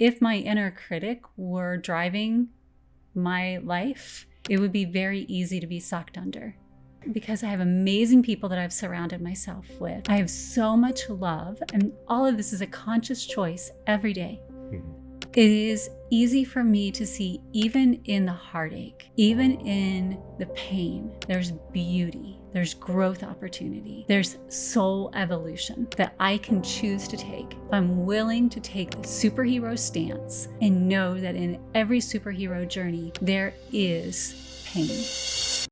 If my inner critic were driving my life, it would be very easy to be sucked under. Because I have amazing people that I've surrounded myself with. I have so much love, and all of this is a conscious choice every day. It is easy for me to see, even in the heartache, even in the pain, there's beauty, there's growth opportunity, there's soul evolution that I can choose to take if I'm willing to take the superhero stance and know that in every superhero journey, there is pain.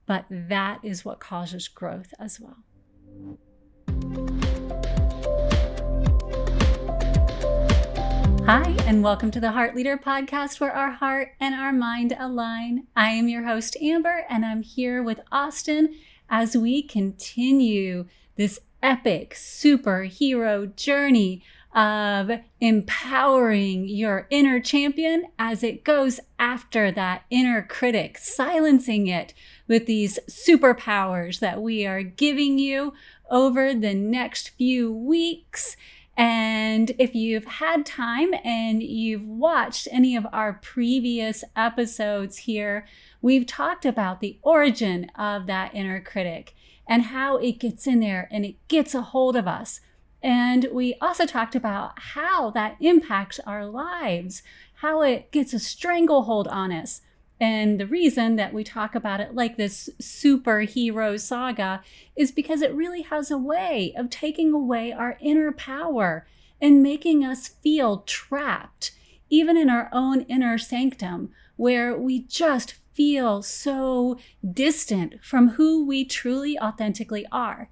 But that is what causes growth as well. Hi, and welcome to the Heart Leader Podcast, where our heart and our mind align. I am your host, Amber, and I'm here with Austin as we continue this epic superhero journey of empowering your inner champion as it goes after that inner critic, silencing it with these superpowers that we are giving you over the next few weeks. And if you've had time and you've watched any of our previous episodes here, we've talked about the origin of that inner critic and how it gets in there and it gets a hold of us. And we also talked about how that impacts our lives, how it gets a stranglehold on us. And the reason that we talk about it like this superhero saga is because it really has a way of taking away our inner power and making us feel trapped, even in our own inner sanctum, where we just feel so distant from who we truly authentically are.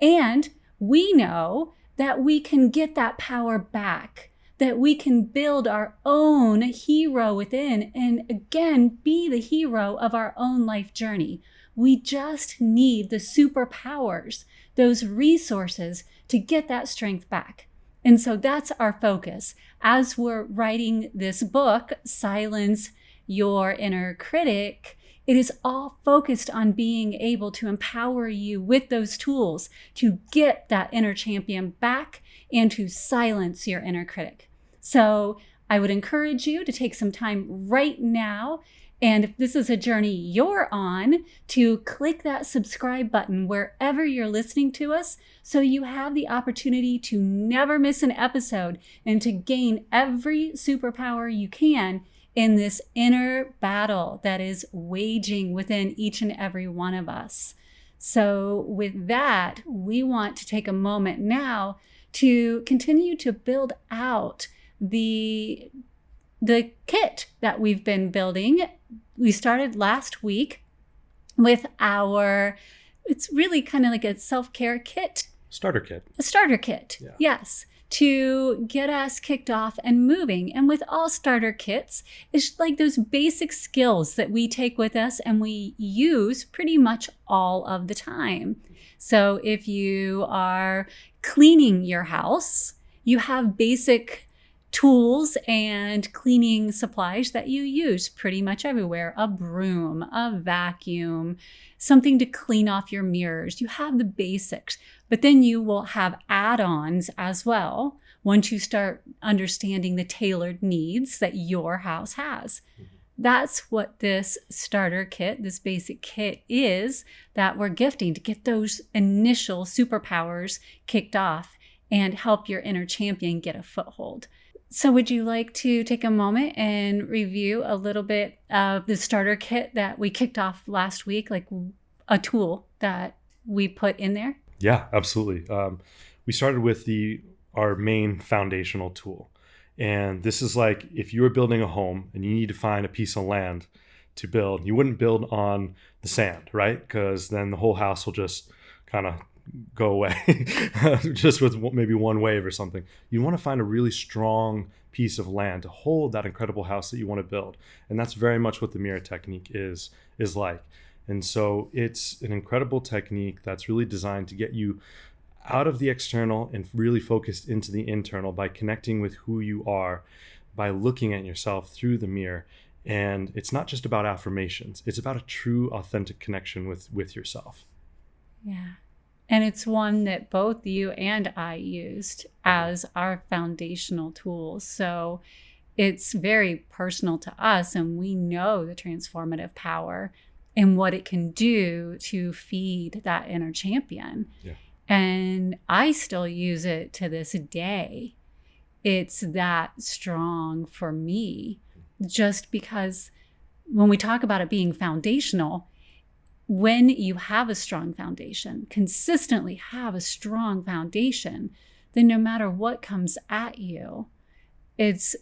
And we know that we can get that power back, that we can build our own hero within and again, be the hero of our own life journey. We just need the superpowers, those resources to get that strength back. And so that's our focus. As we're writing this book, Silence Your Inner Critic, it is all focused on being able to empower you with those tools to get that inner champion back and to silence your inner critic. So I would encourage you to take some time right now. And if this is a journey you're on, to click that subscribe button wherever you're listening to us so you have the opportunity to never miss an episode and to gain every superpower you can in this inner battle that is waging within each and every one of us. So with that, we want to take a moment now to continue to build out the kit that we've been building. We started last week with it's really kind of like a self-care kit. Starter kit. A starter kit, yeah. Yes. To get us kicked off and moving. And with all starter kits, it's like those basic skills that we take with us and we use pretty much all of the time. So if you are cleaning your house, you have basic tools and cleaning supplies that you use pretty much everywhere. A broom, a vacuum, something to clean off your mirrors. You have the basics, but then you will have add-ons as well once you start understanding the tailored needs that your house has. That's what this starter kit, this basic kit is that we're gifting to get those initial superpowers kicked off and help your inner champion get a foothold. So would you like to take a moment and review a little bit of the starter kit that we kicked off last week, like a tool that we put in there? Yeah, absolutely. We started with our main foundational tool. And this is like if you were building a home and you need to find a piece of land to build, you wouldn't build on the sand, right? Because then the whole house will just kind of go away just with maybe one wave or something. You want to find a really strong piece of land to hold that incredible house that you want to build. And that's very much what the mirror technique is like. And so it's an incredible technique that's really designed to get you out of the external and really focused into the internal by connecting with who you are, by looking at yourself through the mirror. And it's not just about affirmations. It's about a true, authentic connection with yourself. Yeah. And it's one that both you and I used as our foundational tools. So it's very personal to us, and we know the transformative power and what it can do to feed that inner champion. Yeah. And I still use it to this day. It's that strong for me, just because when we talk about it being foundational, when you have a strong foundation, consistently have a strong foundation, then no matter what comes at you, it's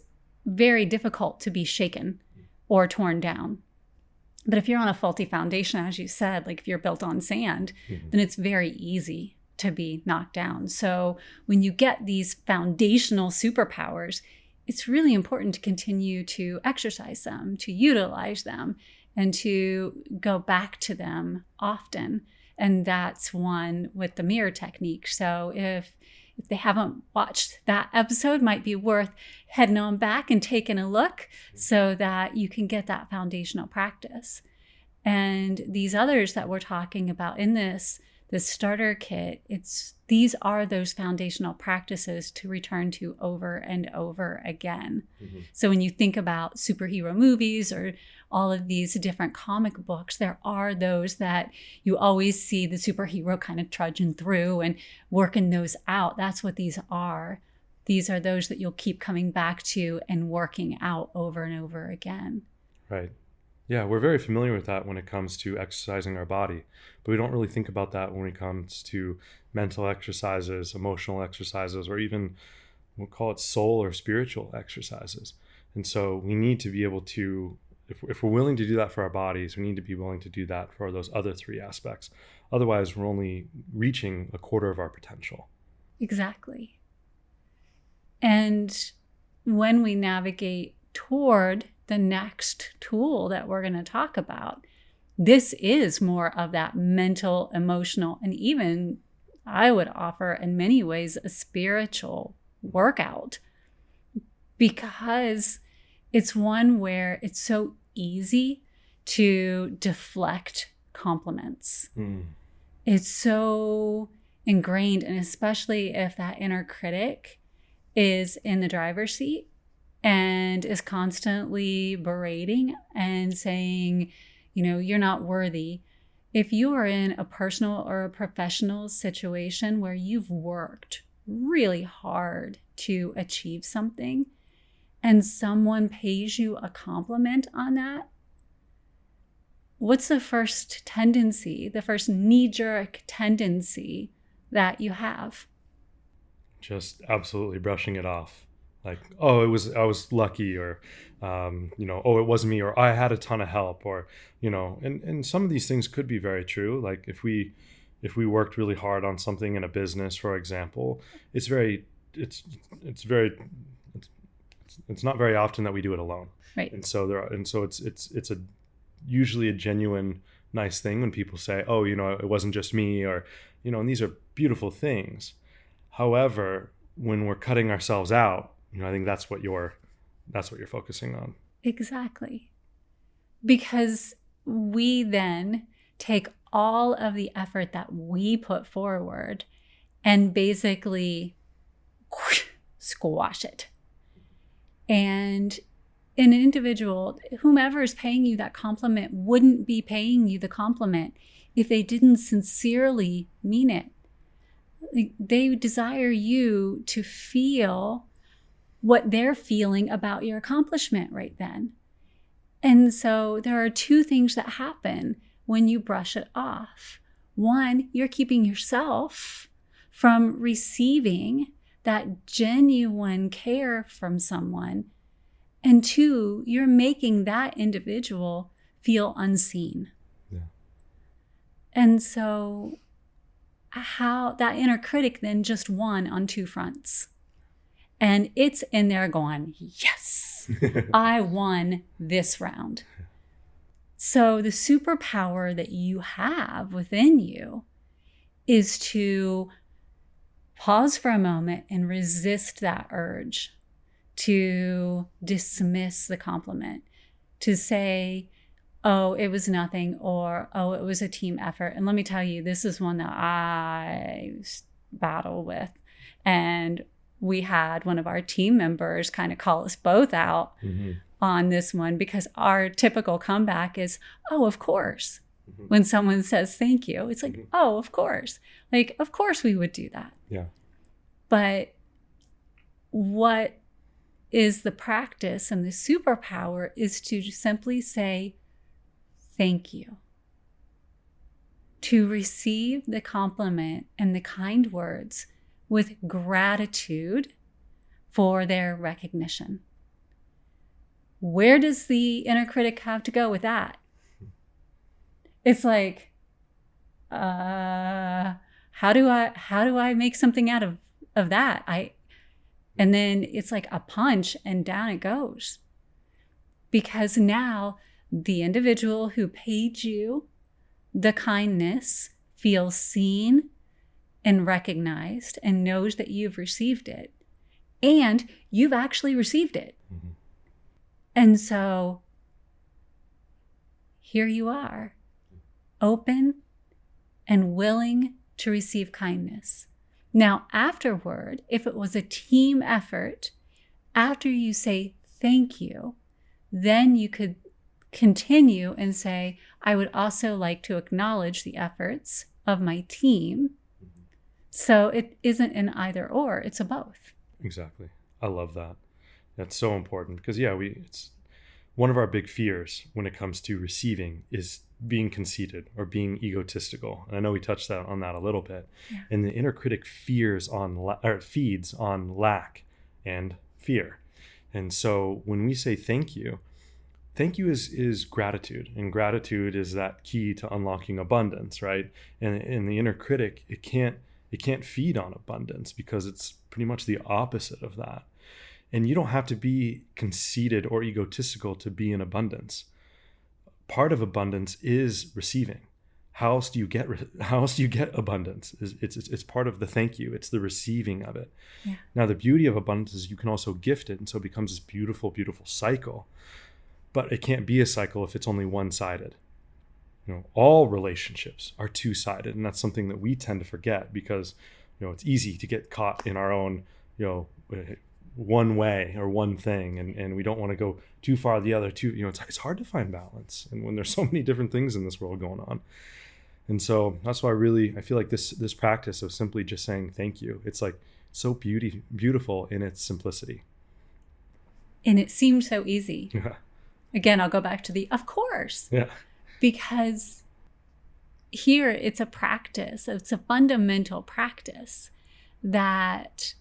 very difficult to be shaken or torn down. But if you're on a faulty foundation, as you said, like if you're built on sand, then it's very easy to be knocked down. So when you get these foundational superpowers, it's really important to continue to exercise them, to utilize them, and to go back to them often. And that's one with the mirror technique. So if they haven't watched that episode, might be worth heading on back and taking a look so that you can get that foundational practice. And these others that we're talking about in this starter kit, these are those foundational practices to return to over and over again. So when you think about superhero movies or all of these different comic books, there are those that you always see the superhero kind of trudging through and working those out. That's what these are. These are those that you'll keep coming back to and working out over and over again. Right. Yeah, we're very familiar with that when it comes to exercising our body, but we don't really think about that when it comes to mental exercises, emotional exercises, or even we'll call it soul or spiritual exercises. And so we need to be able to, if we're willing to do that for our bodies, we need to be willing to do that for those other three aspects. Otherwise, we're only reaching a quarter of our potential. Exactly. And when we navigate toward the next tool that we're going to talk about, this is more of that mental, emotional, and even I would offer in many ways a spiritual workout, because it's one where it's so easy to deflect compliments. It's so ingrained, and especially if that inner critic is in the driver's seat and is constantly berating and saying, you're not worthy. If you are in a personal or a professional situation where you've worked really hard to achieve something and someone pays you a compliment on that, what's the first tendency, the first knee-jerk tendency that you have? Just absolutely brushing it off. Like, I was lucky, or, it wasn't me, or I had a ton of help, or, and some of these things could be very true. Like if we worked really hard on something in a business, for example, it's not very often that we do it alone. Right. And so it's usually a genuine, nice thing when people say, it wasn't just me, or, and these are beautiful things. However, when we're cutting ourselves out, I think that's what you're focusing on. Exactly. Because we then take all of the effort that we put forward and basically squash it. And an individual, whomever is paying you that compliment, wouldn't be paying you the compliment if they didn't sincerely mean it. They desire you to feel what they're feeling about your accomplishment right then. And so there are two things that happen when you brush it off. One, you're keeping yourself from receiving that genuine care from someone. And two, you're making that individual feel unseen. Yeah. And so how that inner critic then just won on two fronts. And it's in there going, yes, I won this round. So the superpower that you have within you is to pause for a moment and resist that urge to dismiss the compliment, to say, oh, it was nothing, or, oh, it was a team effort. And let me tell you, this is one that I battle with. And we had one of our team members kind of call us both out on this one, because our typical comeback is, oh, of course. When someone says thank you, it's like, oh, of course. Like, of course we would do that. Yeah. But what is the practice and the superpower is to simply say thank you. To receive the compliment and the kind words with gratitude for their recognition. Where does the inner critic have to go with that? It's like, how do I make something out of that? And then it's like a punch and down it goes. Because now the individual who paid you the kindness feels seen and recognized and knows that you've received it. And you've actually received it. And so here you are, open and willing to receive kindness. Now, afterward, if it was a team effort, after you say thank you, then you could continue and say, I would also like to acknowledge the efforts of my team. So it isn't an either or, it's a both. Exactly. I love that. That's so important because, it's one of our big fears when it comes to receiving is being conceited or being egotistical. And I know we touched on that a little bit. Yeah. And the inner critic feeds on lack and fear. And so when we say thank you is gratitude. And gratitude is that key to unlocking abundance, right? And the inner critic, it can't feed on abundance because it's pretty much the opposite of that. And you don't have to be conceited or egotistical to be in abundance. Part of abundance is receiving. How else do you get abundance? It's part of the thank you. It's the receiving of it. Yeah. Now, the beauty of abundance is you can also gift it. And so it becomes this beautiful, beautiful cycle. But it can't be a cycle if it's only one-sided. All relationships are two-sided. And that's something that we tend to forget because, it's easy to get caught in our own, one way or one thing. And we don't want to go too far the other too. It's hard to find balance. And when there's so many different things in this world going on. And so that's why I feel like this practice of simply just saying thank you, it's like so beautiful in its simplicity. And it seems so easy. Yeah. Again, I'll go back to of course. Yeah. Because here it's a practice, it's a fundamental practice that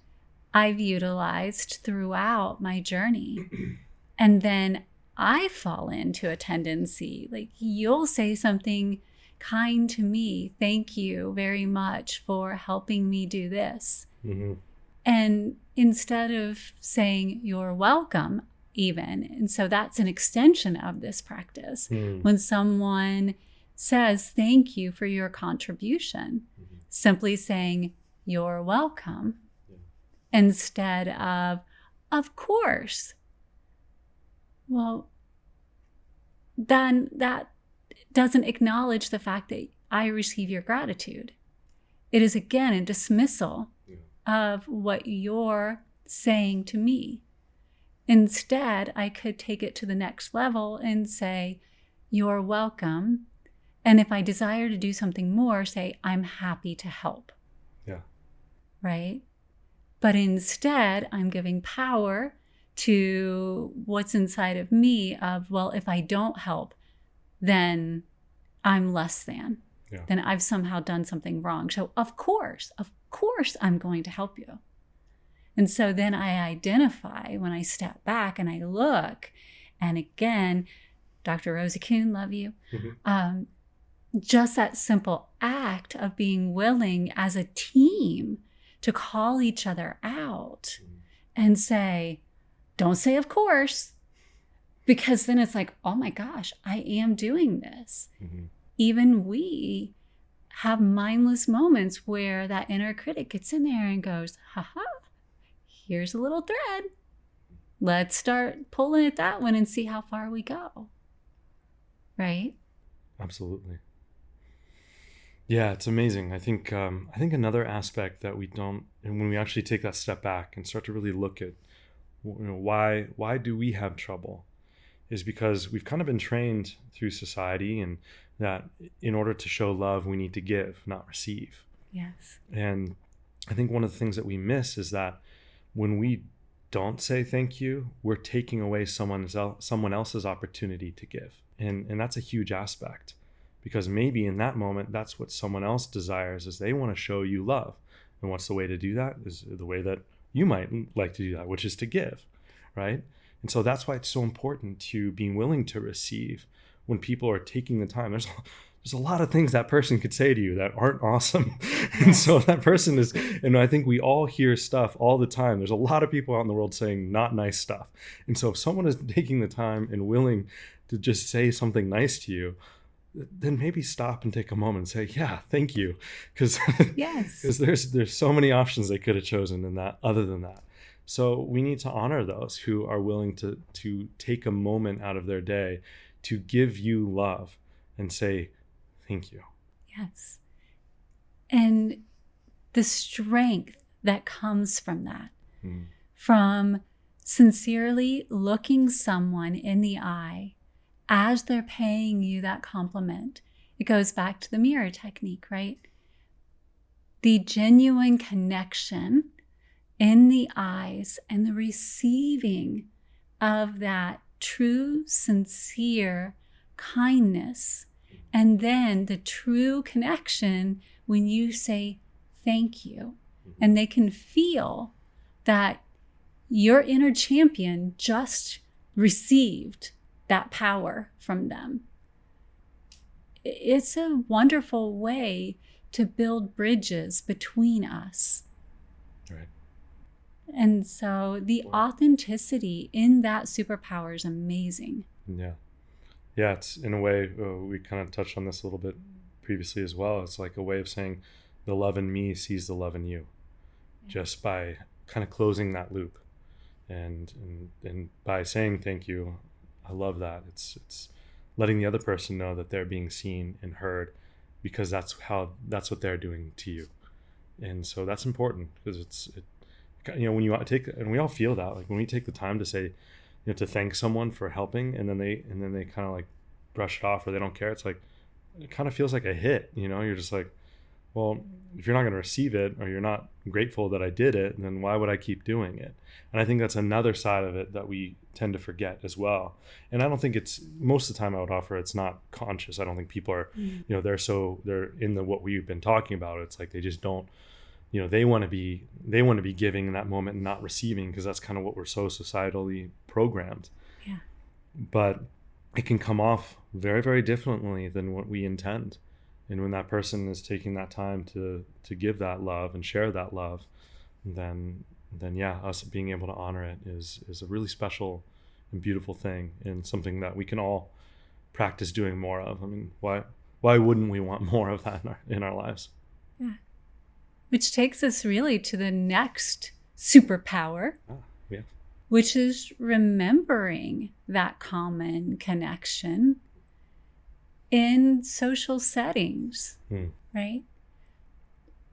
I've utilized throughout my journey. And then I fall into a tendency, like you'll say something kind to me, thank you very much for helping me do this. Mm-hmm. And instead of saying you're welcome, even. And so that's an extension of this practice. When someone says, thank you for your contribution, simply saying, you're welcome, instead of course. Well, then that doesn't acknowledge the fact that I receive your gratitude. It is, again, a dismissal of what you're saying to me. Instead, I could take it to the next level and say, you're welcome. And if I desire to do something more, say, I'm happy to help. Yeah. Right? But instead, I'm giving power to what's inside of me of, well, if I don't help, then I'm less than. Yeah. Then I've somehow done something wrong. So of course, I'm going to help you. And so then I identify when I step back and I look, and again, Dr. Rosa Kuhn, love you. Mm-hmm. Just that simple act of being willing as a team to call each other out and say, don't say of course, because then it's like, oh my gosh, I am doing this. Mm-hmm. Even we have mindless moments where that inner critic gets in there and goes, haha, here's a little thread. Let's start pulling at that one and see how far we go. right? Absolutely. Yeah, it's amazing. I think another aspect that we don't, and when we actually take that step back and start to really look at, why do we have trouble, is because we've kind of been trained through society, and that in order to show love, we need to give, not receive. Yes. And I think one of the things that we miss is that when we don't say thank you, we're taking away someone else's opportunity to give. And that's a huge aspect, because maybe in that moment, that's what someone else desires, is they want to show you love. And what's the way to do that? Is the way that you might like to do that, which is to give, right? And so that's why it's so important to being willing to receive when people are taking the time. There's a lot of things that person could say to you that aren't awesome. Yes. And so that person is, and I think we all hear stuff all the time. There's a lot of people out in the world saying not nice stuff. And so if someone is taking the time and willing to just say something nice to you, then maybe stop and take a moment and say, yeah, thank you. Because Yes. there's so many options they could have chosen in that, other than that. So we need to honor those who are willing to take a moment out of their day to give you love and say, thank you. Yes. And the strength that comes from that, from sincerely looking someone in the eye as they're paying you that compliment. It goes back to the mirror technique, right? The genuine connection in the eyes and the receiving of that true, sincere kindness. And then the true connection when you say thank you. And they can feel that your inner champion just received that power from them. It's a wonderful way to build bridges between us. Right. And so the authenticity in that superpower is amazing. Yeah. Yeah, it's in a way, we kind of touched on this a little bit previously as well. It's like a way of saying the love in me sees the love in you, just by kind of closing that loop. And by saying thank you, I love that. It's letting the other person know that they're being seen and heard, because that's what they're doing to you. And so that's important, because when you take, and we all feel that, like when we take the time to say, to thank someone for helping, and then they kind of like brush it off, or they don't care. It's like, it kind of feels like a hit, you're just like, well, if you're not going to receive it, or you're not grateful that I did it, then why would I keep doing it? And I think that's another side of it that we tend to forget as well. And I don't think it's, most of the time I would offer, it's not conscious. I don't think people are, they're in what we've been talking about. It's like, they just don't, they want to be giving in that moment and not receiving, because that's kind of what we're so societally programmed. Yeah. But it can come off very, very differently than what we intend. And when that person is taking that time to give that love and share that love, then yeah, us being able to honor it is a really special and beautiful thing, and something that we can all practice doing more of. I mean, why wouldn't we want more of that in our lives? Yeah. Which takes us really to the next superpower, Yeah. which is remembering that common connection in social settings, right?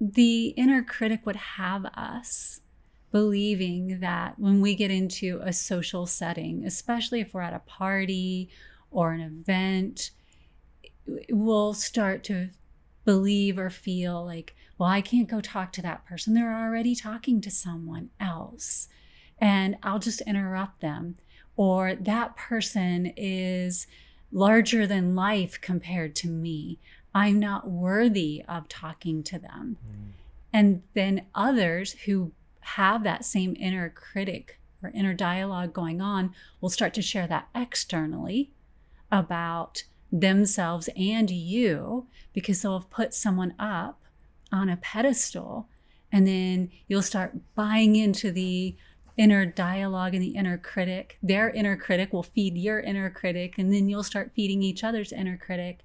The inner critic would have us believing that when we get into a social setting, especially if we're at a party or an event, we'll start to believe or feel like, well, I can't go talk to that person. They're already talking to someone else, and I'll just interrupt them. Or that person is larger than life compared to me. I'm not worthy of talking to them. And then others who have that same inner critic or inner dialogue going on will start to share that externally about themselves and you, because they'll have put someone up on a pedestal, and then you'll start buying into the inner dialogue and the inner critic. Their inner critic will feed your inner critic, and then you'll start feeding each other's inner critic.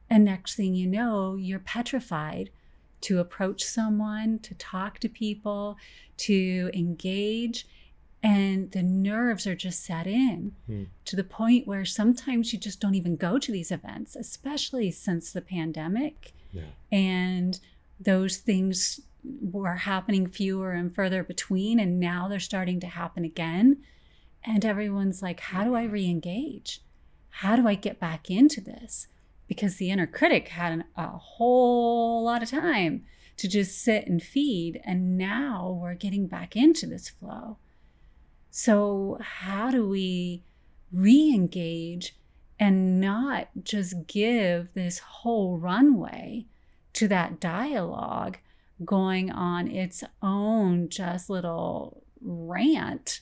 And next thing you know, you're petrified to approach someone, to talk to people, to engage. And the nerves are just set in to the point where sometimes you just don't even go to these events, especially since the pandemic. Yeah. And those things were happening fewer and further between. And now they're starting to happen again. And everyone's like, how do I re-engage? How do I get back into this? Because the inner critic had a whole lot of time to just sit and feed. And now we're getting back into this flow. So how do we re-engage and not just give this whole runway to that dialogue going on its own just little rant,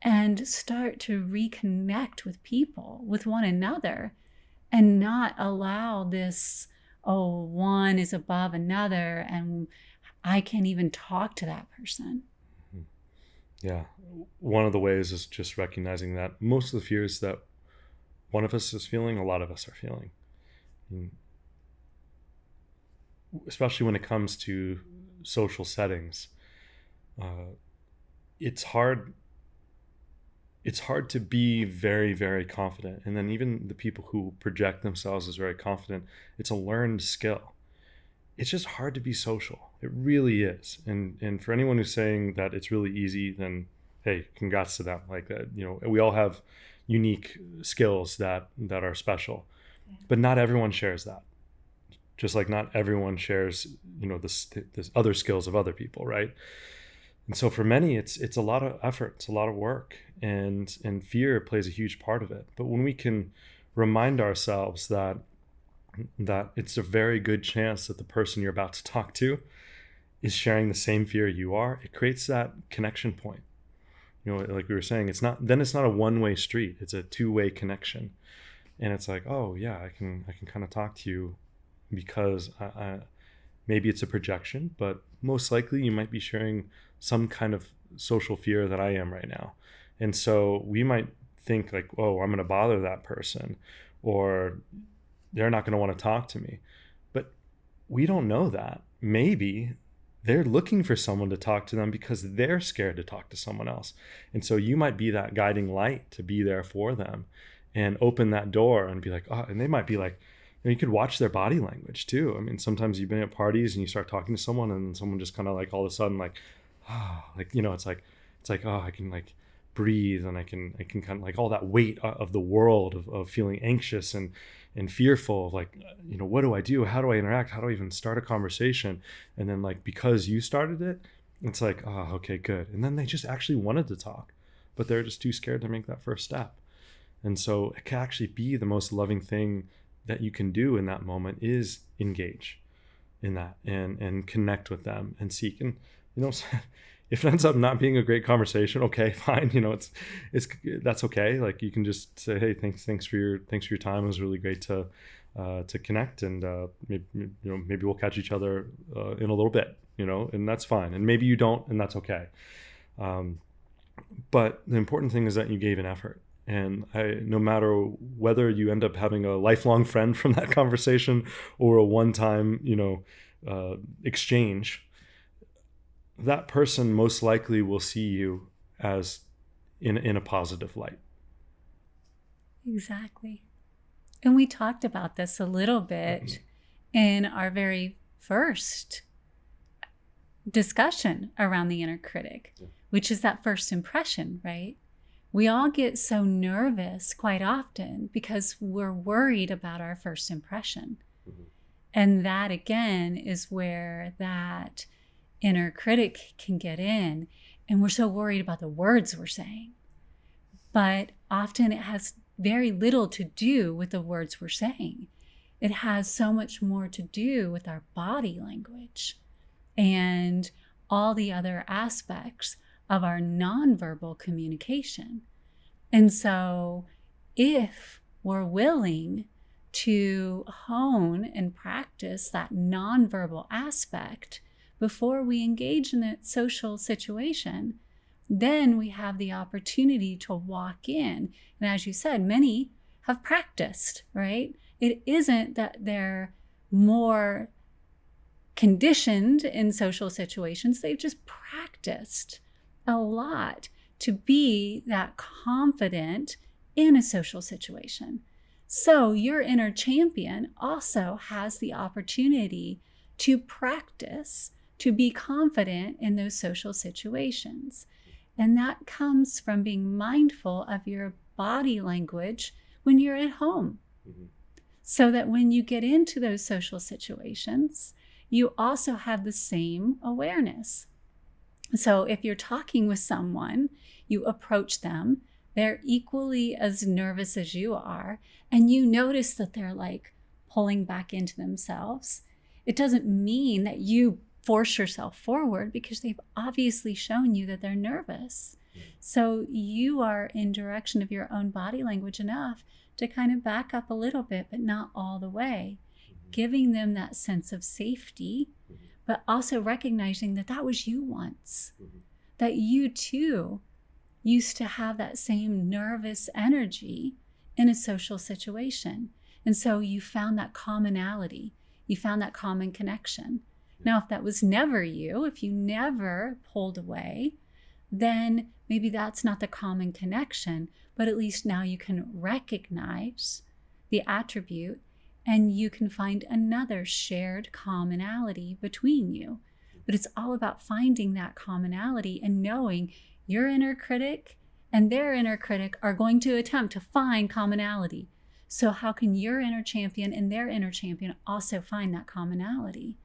and start to reconnect with people, with one another, and not allow this, oh, one is above another and I can't even talk to that person. Yeah. One of the ways is just recognizing that most of the fears that one of us is feeling, a lot of us are feeling. Especially when it comes to social settings, it's hard to be very, very confident. And then even the people who project themselves as very confident, it's a learned skill. It's just hard to be social. It really is. And for anyone who's saying that it's really easy, then hey, congrats to them. Like that, we all have unique skills that are special, but not everyone shares that. Just like not everyone shares, this other skills of other people, right? And so for many, it's a lot of effort, it's a lot of work, and fear plays a huge part of it. But when we can remind ourselves that it's a very good chance that the person you're about to talk to is sharing the same fear you are, it creates that connection point. Like we were saying, it's not a one-way street, it's a two-way connection. And it's like, oh yeah, I can kind of talk to you because maybe it's a projection, but most likely you might be sharing some kind of social fear that I am right now. And so we might think like, oh, I'm going to bother that person, or they're not going to want to talk to me. But we don't know that. Maybe they're looking for someone to talk to them because they're scared to talk to someone else. And so you might be that guiding light to be there for them and open that door and be like, oh, and they might be like, you could watch their body language too. I mean, sometimes you've been at parties and you start talking to someone and someone just kind of like all of a sudden like, it's like, oh, I can like breathe, and I can kind of like all that weight of the world of feeling anxious and fearful of like, what do I do? How do I interact? How do I even start a conversation? And then like, because you started it, it's like, oh, okay, good. And then they just actually wanted to talk, but they're just too scared to make that first step. And so it can actually be the most loving thing that you can do in that moment is engage in that and connect with them and seek. And, if it ends up not being a great conversation, okay, fine. It's that's okay. Like you can just say, hey, thanks for your time. It was really great to connect, and maybe we'll catch each other in a little bit, and that's fine. And maybe you don't, and that's okay. But the important thing is that you gave an effort. And no matter whether you end up having a lifelong friend from that conversation or a one-time, exchange, that person most likely will see you as in a positive light. Exactly. And we talked about this a little bit in our very first discussion around the inner critic, which is that first impression, right? We all get so nervous quite often because we're worried about our first impression. And that again is where that inner critic can get in, and we're so worried about the words we're saying. But often it has very little to do with the words we're saying. It has so much more to do with our body language and all the other aspects of our nonverbal communication. And so if we're willing to hone and practice that nonverbal aspect before we engage in that social situation, then we have the opportunity to walk in. And as you said, many have practiced, right? It isn't that they're more conditioned in social situations. They've just practiced a lot to be that confident in a social situation. So your inner champion also has the opportunity to practice, to be confident in those social situations. And that comes from being mindful of your body language when you're at home. Mm-hmm. So that when you get into those social situations, you also have the same awareness. So if you're talking with someone, you approach them, they're equally as nervous as you are, and you notice that they're like pulling back into themselves. It doesn't mean that you force yourself forward, because they've obviously shown you that they're nervous. So you are in direction of your own body language enough to kind of back up a little bit, but not all the way, giving them that sense of safety, but also recognizing that that was you once, that you too used to have that same nervous energy in a social situation. And so you found that commonality, you found that common connection. Now, if that was never you, if you never pulled away, then maybe that's not the common connection, but at least now you can recognize the attribute and you can find another shared commonality between you. But it's all about finding that commonality and knowing your inner critic and their inner critic are going to attempt to find commonality. So how can your inner champion and their inner champion also find that commonality?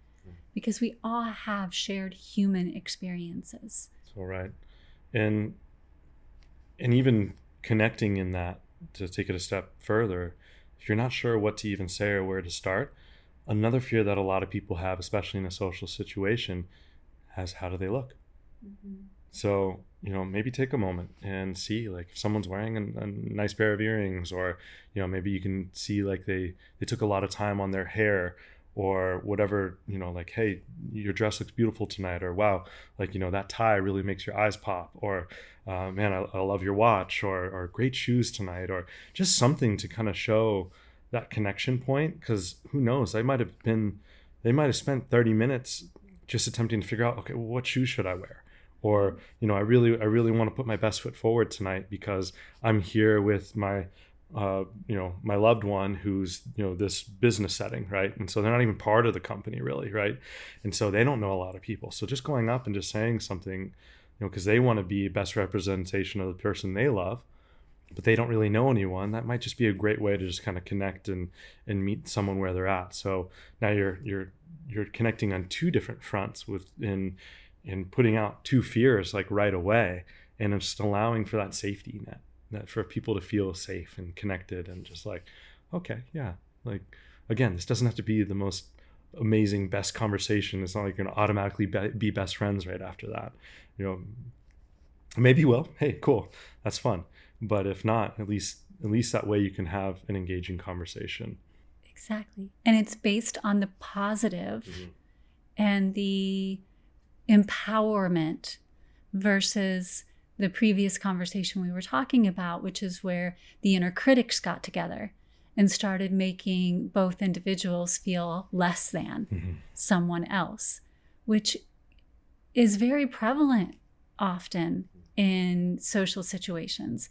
Because we all have shared human experiences. So right. And even connecting in that, to take it a step further, if you're not sure what to even say or where to start, another fear that a lot of people have, especially in a social situation, has how do they look? Mm-hmm. So, maybe take a moment and see, like, if someone's wearing a nice pair of earrings, or, maybe you can see like they took a lot of time on their hair, or whatever, like, hey, your dress looks beautiful tonight, or wow, like, that tie really makes your eyes pop, or man, I love your watch, or great shoes tonight, or just something to kind of show that connection point. Because who knows, they might have spent 30 minutes just attempting to figure out, okay, well, what shoes should I wear? Or, I really want to put my best foot forward tonight because I'm here with my my loved one who's, this business setting, right? And so they're not even part of the company really, right? And so they don't know a lot of people. So just going up and just saying something, because they want to be best representation of the person they love, but they don't really know anyone, that might just be a great way to just kind of connect and meet someone where they're at. So now you're connecting on two different fronts in putting out two fears like right away, and it's just allowing for that safety net, that for people to feel safe and connected, and just like, okay, yeah, like, again, this doesn't have to be the most amazing best conversation. It's not like you're gonna automatically be best friends right after that. Maybe you will. Hey, cool, that's fun. But if not, at least that way you can have an engaging conversation. Exactly. And it's based on the positive and the empowerment versus the previous conversation we were talking about, which is where the inner critics got together and started making both individuals feel less than someone else, which is very prevalent often in social situations.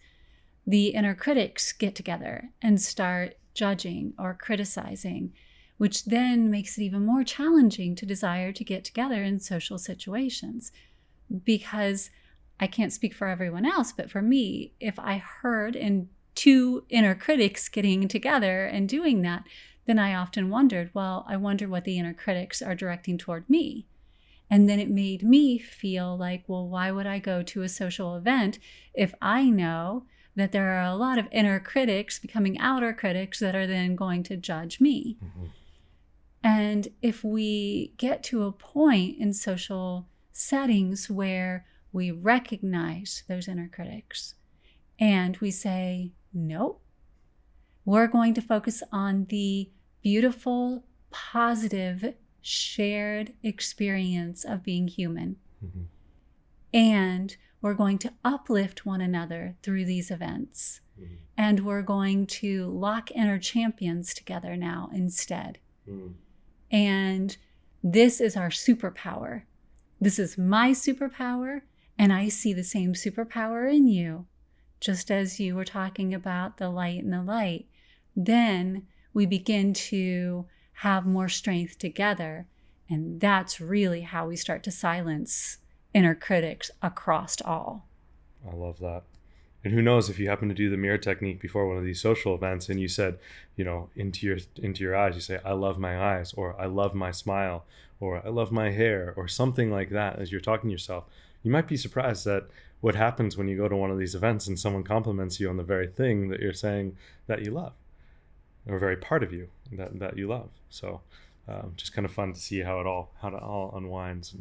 The inner critics get together and start judging or criticizing, which then makes it even more challenging to desire to get together in social situations. Because I can't speak for everyone else, but for me, if I heard in two inner critics getting together and doing that, then I often wondered, well, I wonder what the inner critics are directing toward me. And then it made me feel like, well, why would I go to a social event if I know that there are a lot of inner critics becoming outer critics that are then going to judge me? And if we get to a point in social settings where we recognize those inner critics and we say, nope, we're going to focus on the beautiful, positive, shared experience of being human. And we're going to uplift one another through these events. And we're going to lock inner champions together now instead. And this is our superpower. This is my superpower, and I see the same superpower in you, just as you were talking about the light and the light, then we begin to have more strength together. And that's really how we start to silence inner critics across all. I love that. And who knows, if you happen to do the mirror technique before one of these social events and you said, into your eyes, you say, I love my eyes, or I love my smile, or I love my hair, or something like that as you're talking to yourself, you might be surprised that what happens when you go to one of these events and someone compliments you on the very thing that you're saying that you love, or very part of you that you love. So just kind of fun to see how it all unwinds,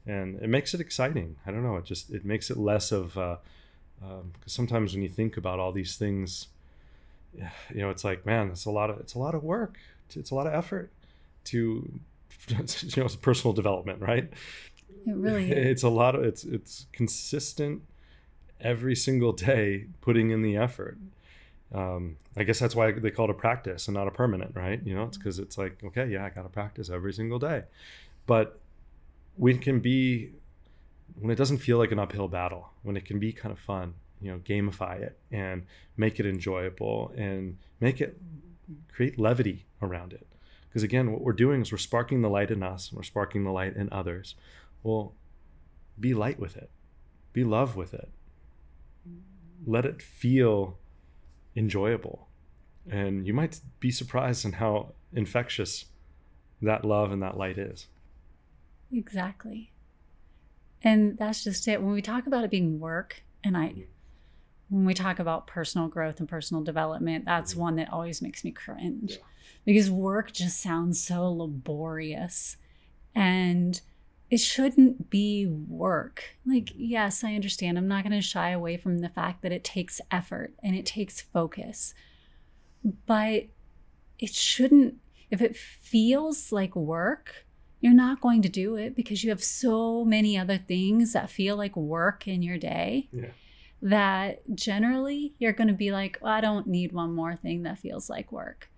and it makes it exciting. I don't know, it makes it less of because sometimes when you think about all these things, it's like, man, it's a lot of work, it's a lot of effort to it's personal development, right? It really is. It's a lot of it's consistent every single day, putting in the effort. I guess that's why they call it a practice and not a permanent, right? It's because it's like, okay, yeah, I got to practice every single day. But when it doesn't feel like an uphill battle, when it can be kind of fun, gamify it and make it enjoyable and create levity around it. Because again, what we're doing is we're sparking the light in us and we're sparking the light in others. Well, be light with it, be love with it, let it feel enjoyable. And you might be surprised in how infectious that love and that light is. Exactly. And that's just it. When we talk about it being work, when we talk about personal growth and personal development, that's one that always makes me cringe, because work just sounds so laborious, and it shouldn't be work. Like, yes, I understand. I'm not going to shy away from the fact that it takes effort and it takes focus, but it shouldn't, if it feels like work, you're not going to do it, because you have so many other things that feel like work in your day that generally you're going to be like, I don't need one more thing that feels like work.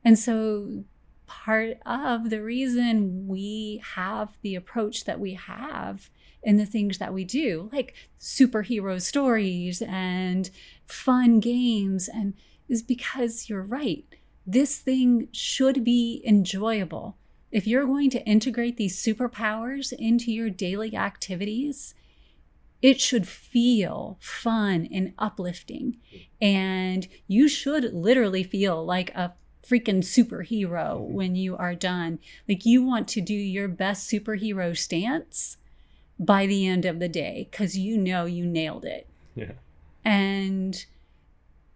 And so part of the reason we have the approach that we have in the things that we do, like superhero stories and fun games, and is because you're right. This thing should be enjoyable. If you're going to integrate these superpowers into your daily activities, it should feel fun and uplifting. And you should literally feel like a freaking superhero when you are done. Like, you want to do your best superhero stance by the end of the day, because you nailed it. Yeah. And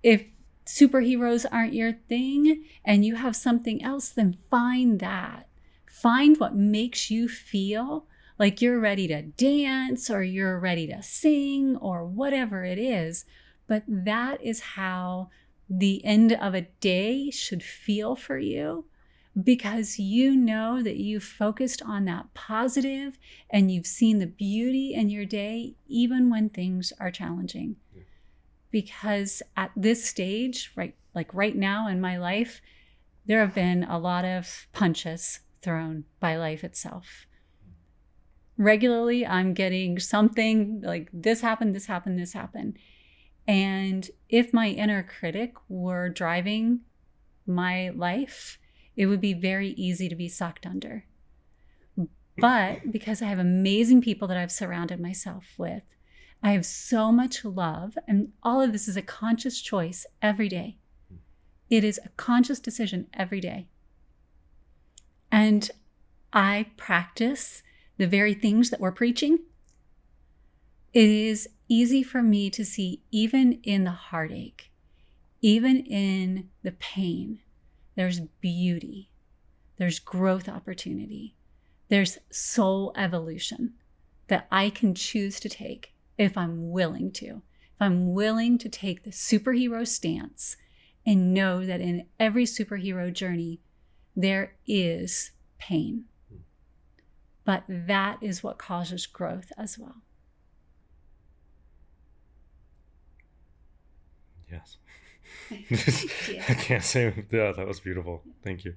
if superheroes aren't your thing and you have something else, then find that. Find what makes you feel like you're ready to dance, or you're ready to sing, or whatever it is. But that is how the end of a day should feel for you, because you know that you've focused on that positive and you've seen the beauty in your day, even when things are challenging. Yeah. Because at this stage, right now in my life, there have been a lot of punches thrown by life itself. Regularly, I'm getting something like, this happened, this happened, this happened. And if my inner critic were driving my life, it would be very easy to be sucked under. But because I have amazing people that I've surrounded myself with, I have so much love, and all of this is a conscious choice every day. It is a conscious decision every day. And I practice the very things that we're preaching. It is easy for me to see, even in the heartache, even in the pain, there's beauty, there's growth opportunity, there's soul evolution that I can choose to take if I'm willing to. If I'm willing to take the superhero stance and know that in every superhero journey, there is pain. But that is what causes growth as well. Yes. I can't say, yeah, that was beautiful. Thank you.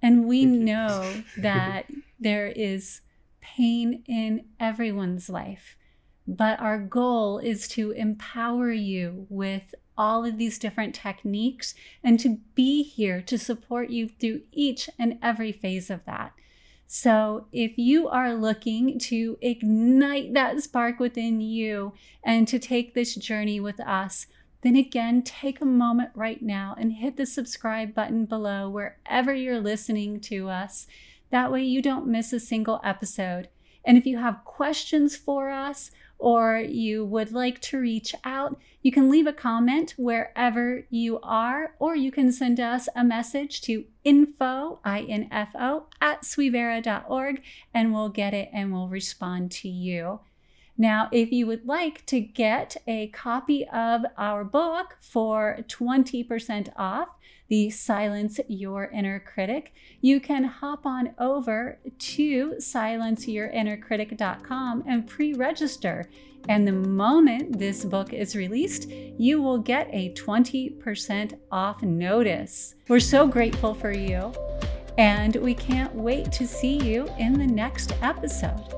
And we know that there is pain in everyone's life. But our goal is to empower you with all of these different techniques and to be here to support you through each and every phase of that. So if you are looking to ignite that spark within you and to take this journey with us, then again, take a moment right now and hit the subscribe button below wherever you're listening to us. That way you don't miss a single episode. And if you have questions for us or you would like to reach out, you can leave a comment wherever you are, or you can send us a message to info, I-N-F-O, @suivera.org, and we'll get it and we'll respond to you. Now, if you would like to get a copy of our book for 20% off, The Silence Your Inner Critic, you can hop on over to silenceyourinnercritic.com and pre-register. And the moment this book is released, you will get a 20% off notice. We're so grateful for you, and we can't wait to see you in the next episode.